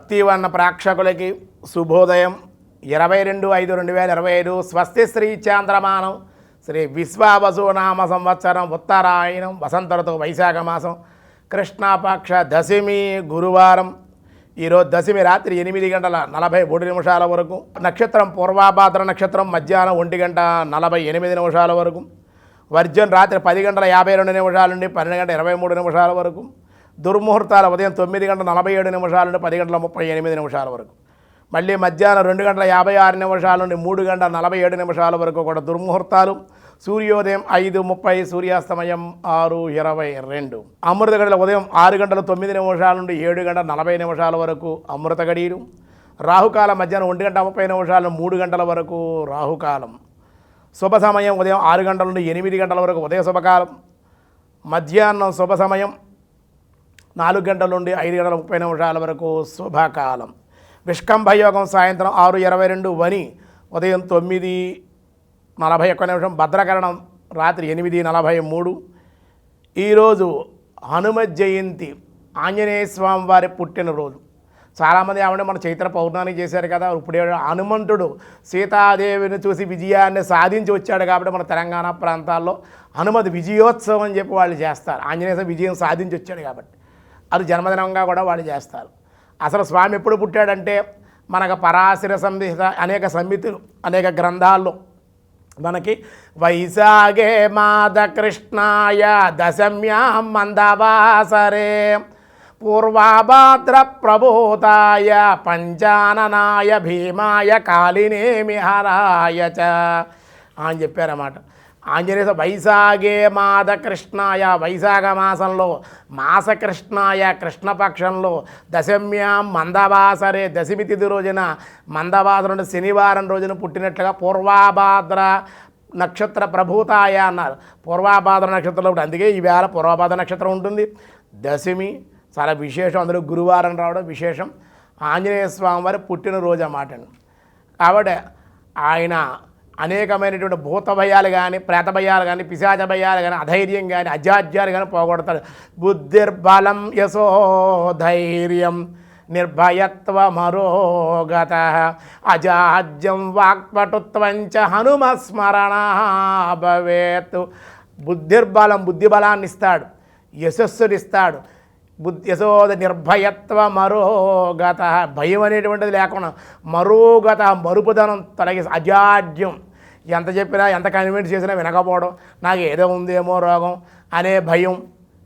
భక్తివన్న ప్రేక్షకులకి శుభోదయం. 22/5/2025 స్వస్తి శ్రీ చాంద్రమానం శ్రీ విశ్వావసునామ సంవత్సరం ఉత్తరాయణం వసంత ఋతువు వైశాఖ మాసం కృష్ణాపక్ష దశమి గురువారం. ఈరోజు దశమి రాత్రి 8:43 వరకు, నక్షత్రం పూర్వాభాద్ర నక్షత్రం మధ్యాహ్నం 1:48 వరకు, వర్జన్ రాత్రి 10:52 నుండి 12:23 వరకు, దుర్ముహూర్తాలు ఉదయం 9:47 నుండి 10:38 వరకు, మళ్ళీ మధ్యాహ్నం 2:56 నుండి 3:47 వరకు కూడా దుర్ముహూర్తాలు. సూర్యోదయం 5:30, సూర్యాస్తమయం 6:22. అమృత గడియలు ఉదయం 6:09 నుండి 7:40 వరకు అమృత గడియలు. రాహుకాలం మధ్యాహ్నం 1:30 నుండి 3 గంటల వరకు రాహుకాలం. శుభ సమయం ఉదయం 6 గంటల నుండి 8 గంటల వరకు ఉదయ శుభకాలం. మధ్యాహ్నం శుభ సమయం 4 గంటల నుండి 5:30 వరకు శుభకాలం. విష్కంభయోగం సాయంత్రం 6:22, వని ఉదయం 9:41, భద్రకరణం రాత్రి 8:43. ఈరోజు హనుమత్ జయంతి, ఆంజనేయ స్వామి వారి పుట్టినరోజు. చాలామంది ఆవిడ మన చైత్ర పౌర్ణానికి చేశారు కదా. ఇప్పుడు హనుమంతుడు సీతాదేవిని చూసి విజయాన్ని సాధించి వచ్చాడు కాబట్టి మన తెలంగాణ ప్రాంతాల్లో హనుమత్ విజయోత్సవం అని చెప్పి వాళ్ళు చేస్తారు. ఆంజనేయ స్వామి విజయం సాధించి వచ్చాడు కాబట్టి అది జన్మదినంగా కూడా వాళ్ళు చేస్తారు. అసలు స్వామి ఎప్పుడు పుట్టాడంటే మనకు పరాశర సంహిత అనేక సంహితులు అనేక గ్రంథాల్లో మనకి వైశాఖే మాద కృష్ణాయ దశమ్యాం మందవాసరే పూర్వాభాద్ర ప్రభూతాయ పంచాననాయ భీమాయ కాళినేమిహరాయ చ అని చెప్పారన్నమాట. ఆంజనేయ వైశాఖే మాద కృష్ణాయ, వైశాఖ మాసంలో మాసకృష్ణాయ కృష్ణపక్షంలో దశమ్యాం మందవాసరే దశమి తిథి రోజున మందవాసర శనివారం రోజున పుట్టినట్లుగా పూర్వాభాద్ర నక్షత్ర ప్రభూతాయ అన్నారు. పూర్వాభాద్ర నక్షత్రంలో ఉంటుంది, అందుకే ఈవేళ పూర్వాభాద్ర నక్షత్రం ఉంటుంది. దశమి చాలా విశేషం, అందులో గురువారం రావడం విశేషం. ఆంజనేయ స్వామి వారి పుట్టినరోజు అన్నమాట. కాబట్టి ఆయన అనేకమైనటువంటి భూత భయాలు కానీ, ప్రేత భయాలు కానీ, పిశాచ భయాలు కానీ, అధైర్యం కానీ, అజాడ్యాలు కానీ పోగొడతాడు. బుద్ధిర్బలం యశో ధైర్యం నిర్భయత్వమరోగత అజాడ్యం వాక్పటుత్వంచ హనుమస్మరణ భవేత్. బుద్ధిర్బలం, బుద్ధిబలాన్ని ఇస్తాడు, యశస్సునిస్తాడు. యశోద నిర్భయత్వ మరోగత, భయం అనేటువంటిది లేకుండా మరోగత మరుపుదనం తొలగి, అజాడ్యం ఎంత చెప్పినా ఎంత కన్విన్స్ చేసినా వినకపోవడం, నాకు ఏదో ఉందేమో రోగం అనే భయం,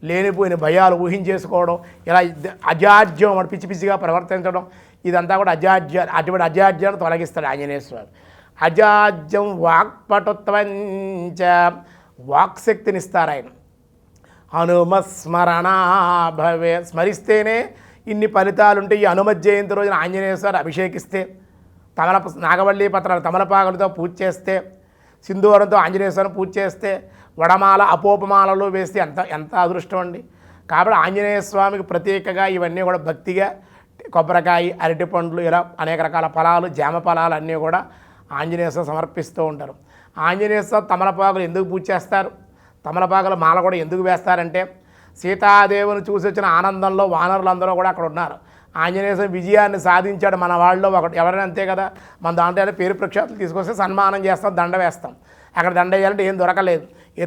లేనిపోయిన భయాలు ఊహించేసుకోవడం, ఇలా అజాడ్యం వాడు పిచ్చి పిచ్చిగా ప్రవర్తించడం, ఇదంతా కూడా అజాడ్యాలు. అటువంటి అజాడ్యాన్ని తొలగిస్తాడు ఆంజనేయ స్వామి. అజాడ్యం వాక్పటుత్వంచ, వాక్శక్తినిస్తారు ఆయన. హనుమస్మరణ భవే, స్మరిస్తేనే ఇన్ని ఫలితాలు ఉంటాయి. ఈ హనుమత్ జయంతి రోజున ఆంజనేయ స్వామి అభిషేకిస్తే, నాగవల్లి పత్రాలు తమలపాకులతో పూజ చేస్తే, సింధూరంతో ఆంజనేయ స్వామిని పూజ చేస్తే, వడమాల అపోపమాలలో వేస్తే ఎంత అదృష్టం అండి. కాబట్టి ఆంజనేయ స్వామికి ప్రత్యేకంగా ఇవన్నీ కూడా భక్తిగా కొబ్బరికాయ, అరటిపండ్లు, ఇలా అనేక రకాల ఫలాలు, జామ ఫలాలు అన్నీ కూడా ఆంజనేయ స్వామి సమర్పిస్తూ ఉంటారు. ఆంజనేయ స్వామి తమలపాకులు ఎందుకు పూజ చేస్తారు, తమలపాకుల మాల కూడా ఎందుకు వేస్తారంటే, సీతాదేవిని చూసి వచ్చిన ఆనందంలో వానరులందరూ కూడా అక్కడ ఉన్నారు. ఆంజనేయ స్వామి విజయాన్ని సాధించాడు మన వాళ్ళలో ఒకటి, ఎవరైనా అంతే కదా. మన దాంట్లో పేరు ప్రఖ్యాతులు తీసుకొస్తే సన్మానం చేస్తాం, దండ వేస్తాం. అక్కడ దండ వేయాలంటే ఏం దొరకలేదు. ఈ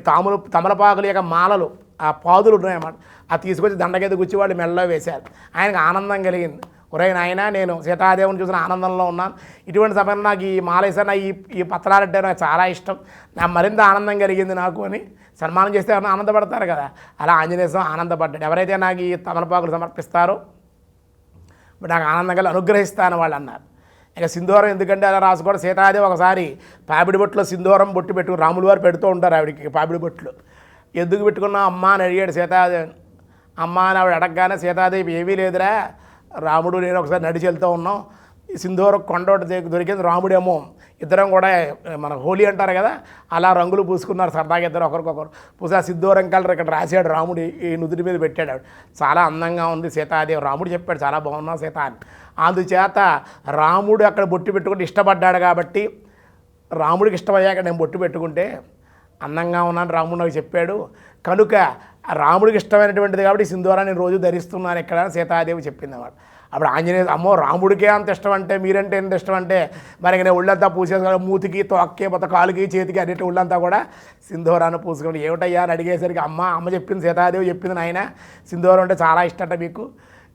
తమలపాకుల యొక్క మాలలు, ఆ పాదులు ఉన్నాయన్నమాట, అది తీసుకొచ్చి దండకేది గుచ్చి వాళ్ళు మెడలో వేశారు. ఆయనకు ఆనందం కలిగింది. ఒరే నాయన, నేను సీతాదేవిని చూసిన ఆనందంలో ఉన్నాను, ఇటువంటి సమయంలో నాకు ఈ మాలేసా ఈ పత్రాలంటే నాకు చాలా ఇష్టం, నాకు మరింత ఆనందం కలిగింది నాకు అని సన్మానం చేస్తే ఆనందపడతారు కదా. అలా ఆంజనేయ స్వామి ఆనందపడ్డాడు. ఎవరైతే నాకు ఈ తమలపాకులు సమర్పిస్తారో నాకు ఆనందం కలిగి అనుగ్రహిస్తాను వాళ్ళు అన్నారు. ఇక సింధూరం ఎందుకంటే అలా రాసుకోవడం, సీతాదేవి ఒకసారి పాపిడి బొట్టులో సింధూరం బొట్టు పెట్టుకుని రాములు వారు పెడుతూ ఉంటారు ఆవిడకి పాపిడి బొట్లు. ఎందుకు పెట్టుకున్నా అమ్మ అని అడిగాడు సీతాదేవిని. అమ్మ అని ఆవిడ అడగగానే సీతాదేవి ఏమీ లేదురా, రాముడు నేను ఒకసారి నడిచి వెళ్తూ ఉన్నాం, ఈ సింధూరం కొండ దొరికింది, రాముడేమో ఇద్దరం కూడా మన హోలీ అంటారు కదా, అలా రంగులు పూసుకున్నారు సరదాగా ఇద్దరు ఒకరికొకరు పూసా. సింధూరం కలర్ ఇక్కడ రాశాడు రాముడు, ఈ నుదుటి మీద పెట్టాడు. చాలా అందంగా ఉంది సీతాదేవి. రాముడు చెప్పాడు చాలా బాగున్నావు సీత అని. అందుచేత రాముడు అక్కడ బొట్టు పెట్టుకుంటే ఇష్టపడ్డాడు కాబట్టి, రాముడికి ఇష్టమయ్యాక నేను బొట్టు పెట్టుకుంటే అందంగా ఉన్నాను రాముడు నాకు చెప్పాడు కనుక రాముడికి ఇష్టమైనటువంటిది కాబట్టి సింధూరాన్ని రోజు ధరిస్తున్నాను ఇక్కడ సీతాదేవి చెప్పింది అన్నమాట. అప్పుడు ఆంజనేయ అమ్మో రాముడికే అంత ఇష్టం అంటే మీరంటే ఎంత ఇష్టం అంటే మరి నేను ఒళ్ళంతా పూసేసుకోవాలి, మూతికి తొక్కే మొత్తం కాలుకి చేతికి అన్నిటి ఒళ్ళంతా కూడా సింధూరాన్ని పూసుకోండి. ఏమిటయ్యా అని అడిగేసరికి అమ్మ చెప్పింది, సీతాదేవి చెప్పింది, నాయన సింధూరం అంటే చాలా ఇష్టం మీకు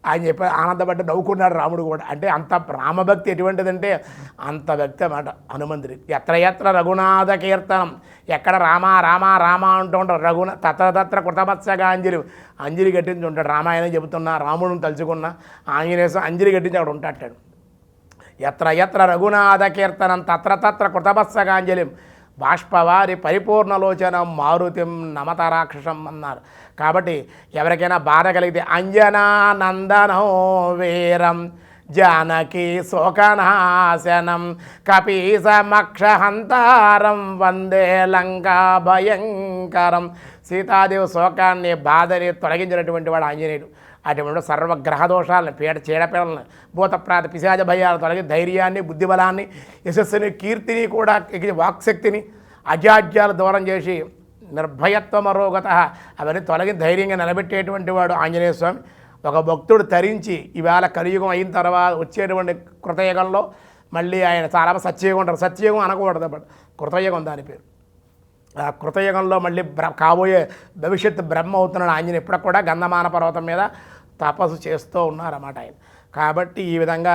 ఆయన చెప్పి ఆనందపడ్డ నవ్వుకున్నాడు రాముడు కూడా. అంటే అంత రామభక్తి ఎటువంటిదంటే అంత భక్తి అన్నమాట హనుమంతుడి. ఎత్ర రఘునాథ కీర్తనం, ఎక్కడ రామ రామ రామ అంటూ ఉంటాడు. తత్ర కృతమత్సగా అంజలి కట్టించి ఉంటాడు. రామాయణం చెబుతున్నా, రాముడిని తలుచుకున్నా, ఆంజనేయ అంజలి కట్టించి అక్కడ ఉంటాడు. ఎత్ర రఘునాథ కీర్తనం తత్ర కృతమత్సగాంజలిం బాష్పవారి పరిపూర్ణలోచనం మారుతిం నమత రాక్షసం అన్నారు. కాబట్టి ఎవరికైనా బాధ కలిగితే అంజనానందనో వీరం జానకి శోకనాశనం కపీసమక్షహంతారం వందే లంకా భయంకరం. సీతాదేవి శోకాన్ని బాధని తొలగించినటువంటి వాడు ఆంజనేయుడు. అటువంటి సర్వగ్రహ దోషాలను చీడపీడలను భూతప్రాత పిశాచ భయాలు తొలగి ధైర్యాన్ని, బుద్ధిబలాన్ని, యశస్సుని, కీర్తిని కూడా వాక్శక్తిని, అజాడ్యాలు దూరం చేసి నిర్భయత్వం అరోగత అవన్నీ తొలగి ధైర్యంగా నిలబెట్టేటువంటి వాడు ఆంజనేయ స్వామి. ఒక భక్తుడు తరించి ఈవేళ కలియుగం అయిన తర్వాత వచ్చేటువంటి కృతయుగంలో మళ్ళీ ఆయన చాలా సత్యయుగం ఉంటారు. సత్యయుగం అనకూడదు, బట్ కృతయుగం దాని పేరు. ఆ కృతయుగంలో మళ్ళీ కాబోయే భవిష్యత్తు బ్రహ్మ అవుతున్నాడు ఆంజనేయ. ఇప్పుడు కూడా గంధమాన పర్వతం మీద తపస్సు చేస్తూ ఉన్నారన్నమాట ఆయన. కాబట్టి ఈ విధంగా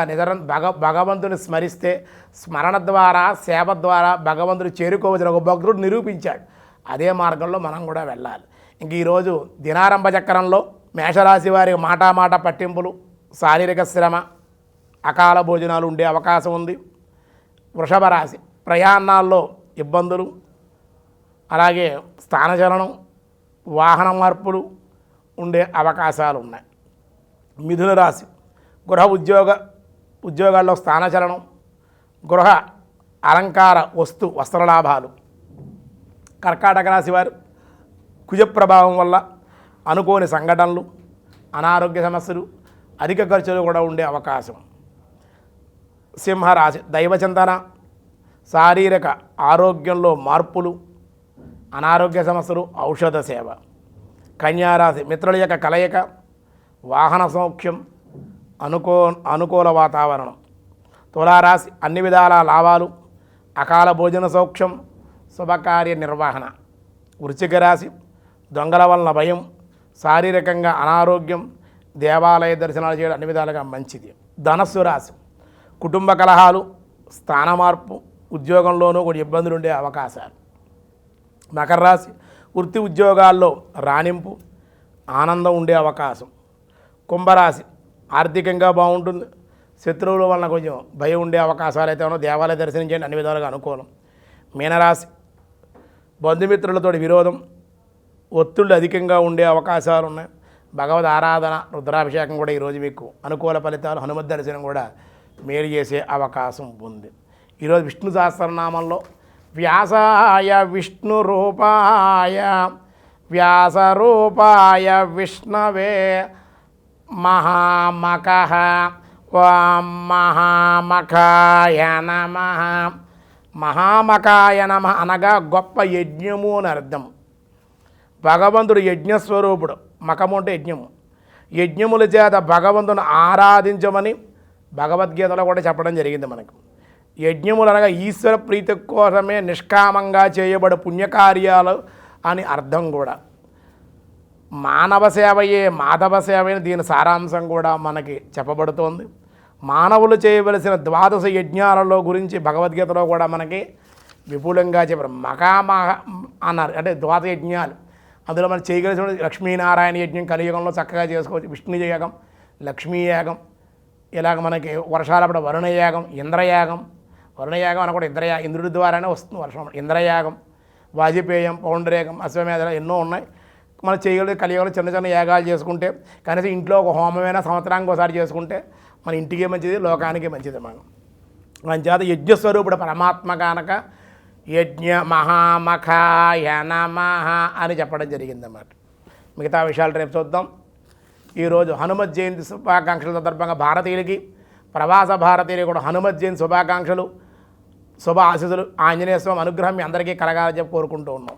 భగవంతుని స్మరిస్తే స్మరణ ద్వారా, సేవ ద్వారా భగవంతుడు చేరుకోవచ్చిన ఒక భక్తుడు నిరూపించాడు. అదే మార్గంలో మనం కూడా వెళ్ళాలి. ఇంక ఈరోజు దినారంభ చక్రంలో మేషరాశి వారికి మాట పట్టింపులు, శారీరక శ్రమ, అకాల భోజనాలు ఉండే అవకాశం ఉంది. వృషభ రాశి ప్రయాణాల్లో ఇబ్బందులు, అలాగే స్థానచలనం, వాహన మార్పులు ఉండే అవకాశాలు ఉన్నాయి. మిథున రాశి గృహ ఉద్యోగాల్లో స్థానచలనం, గృహ అలంకార వస్త్రలాభాలు. కర్కాటక రాశి వారు కుజ ప్రభావం వల్ల అనుకోని సంఘటనలు, అనారోగ్య సమస్యలు, అధిక ఖర్చులు కూడా ఉండే అవకాశం. సింహరాశి దైవచింతన, శారీరక ఆరోగ్యంలో మార్పులు, అనారోగ్య సమస్యలు, ఔషధ సేవ. కన్యారాశి మిత్రుల యొక్క కలయిక, వాహన సౌఖ్యం, అనుకూల వాతావరణం. తులారాశి అన్ని విధాల లాభాలు, అకాల భోజన సౌఖ్యం, శుభకార్య నిర్వహణ. వృశ్చిక రాశి దొంగల వలన భయం, శారీరకంగా అనారోగ్యం, దేవాలయ దర్శనాలు చేయడం అన్ని విధాలుగా మంచిది. ధనస్సు రాశి కుటుంబ కలహాలు, స్థాన మార్పు, ఉద్యోగంలోనూ కొన్ని ఇబ్బందులు ఉండే అవకాశాలు. మకర రాశి వృత్తి ఉద్యోగాల్లో రాణింపు, ఆనందం ఉండే అవకాశం. కుంభరాశి ఆర్థికంగా బాగుంటుంది, శత్రువుల వలన కొంచెం భయం ఉండే అవకాశాలు అయితే ఉన్నాయో, దేవాలయ దర్శనం చేయండి, అన్ని విధాలుగా అనుకూలం. మీనరాశి బంధుమిత్రులతో విరోధం, ఒత్తిళ్ళు అధికంగా ఉండే అవకాశాలు ఉన్నాయి. భగవద్ ఆరాధన, రుద్రాభిషేకం కూడా ఈరోజు మీకు అనుకూల ఫలితాలు, హనుమత్ దర్శనం కూడా మేలు చేసే అవకాశం ఉంది. ఈరోజు విష్ణు సహస్రనామంలో వ్యాసాయ విష్ణు రూపాయ వ్యాసరూపాయ విష్ణవే మహామఖః ఓం మహామఖాయ నమః. మహామఖాయ నమః అనగా గొప్ప యజ్ఞము అని అర్థం. భగవంతుడు యజ్ఞస్వరూపుడు. మఖము అంటే యజ్ఞము. యజ్ఞముల చేత భగవంతుని ఆరాధించమని భగవద్గీతలో కూడా చెప్పడం జరిగింది మనకు. యజ్ఞములు అనగా ఈశ్వర ప్రీతి కోసమే నిష్కామంగా చేయబడే పుణ్యకార్యాలు అని అర్థం కూడా. మానవ సేవయే మాధవ సేవని దీని సారాంశం కూడా మనకి చెప్పబడుతోంది. మానవులు చేయవలసిన ద్వాదశ యజ్ఞాలలో గురించి భగవద్గీతలో కూడా మనకి విపులంగా చెప్పారు. మహామహ అన్నారు, అంటే ద్వాదశ యజ్ఞాలు. అందులో మనం చేయగలిసిన లక్ష్మీనారాయణ యజ్ఞం కలియుగంలో చక్కగా చేసుకోవచ్చు. విష్ణు యాగం, లక్ష్మీ యాగం, ఇలాగ మనకి వర్షాలప్పుడు వరుణయాగం, ఇంద్రయాగం. వరుణయాగం అని కూడా ఇంద్రుడి ద్వారానే వస్తుంది వర్షం. ఇంద్రయాగం, వాజపేయం, పౌండరేగం, అశ్వమేధ ఎన్నో ఉన్నాయి. మనం చేయగలిగే కలియుగంలో చిన్న చిన్న యాగాలు చేసుకుంటే, కనీసం ఇంట్లో ఒక హోమమైనా సంవత్సరానికి ఒకసారి చేసుకుంటే మన ఇంటికే మంచిది, లోకానికి మంచిది. మనం చేత యజ్ఞస్వరూపుడు పరమాత్మ కనుక యజ్ఞ మహామఖాయ నమః అని చెప్పడం జరిగిందన్నమాట. మిగతా విషయాలు రేపు చూద్దాం. ఈరోజు హనుమత్ జయంతి శుభాకాంక్షల సందర్భంగా భారతీయులకి, ప్రవాస భారతీయులు కూడా హనుమత్ జయంతి శుభాకాంక్షలు, శుభ ఆశీస్సులు, ఆంజనేయ స్వామి అనుగ్రహం మీ అందరికీ కలగాలని చెప్పి కోరుకుంటూ ఉన్నాం.